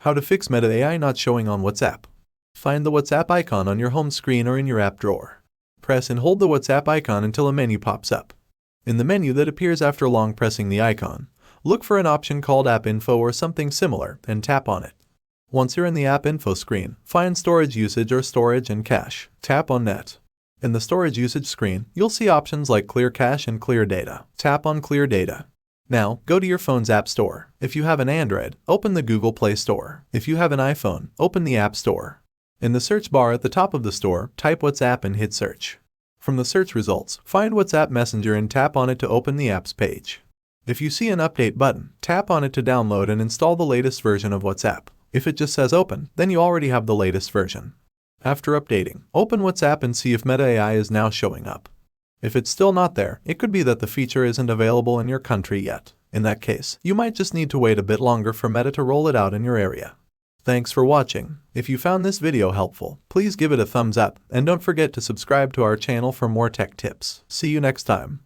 How to fix Meta AI not showing on WhatsApp. Find the WhatsApp icon on your home screen or in your app drawer. Press and hold the WhatsApp icon until a menu pops up. In the menu that appears after long pressing the icon, look for an option called App Info or something similar and tap on it. Once you're in the App Info screen, find Storage Usage or Storage and Cache. Tap on Net. In the Storage Usage screen, you'll see options like Clear Cache and Clear Data. Tap on Clear Data. Now, go to your phone's App Store. If you have an Android, open the Google Play Store. If you have an iPhone, open the App Store. In the search bar at the top of the store, type WhatsApp and hit search. From the search results, find WhatsApp Messenger and tap on it to open the apps page. If you see an update button, tap on it to download and install the latest version of WhatsApp. If it just says open, then you already have the latest version. After updating, open WhatsApp and see if Meta AI is now showing up. If it's still not there, it could be that the feature isn't available in your country yet. In that case, you might just need to wait a bit longer for Meta to roll it out in your area. Thanks for watching. If you found this video helpful, please give it a thumbs up and don't forget to subscribe to our channel for more tech tips. See you next time.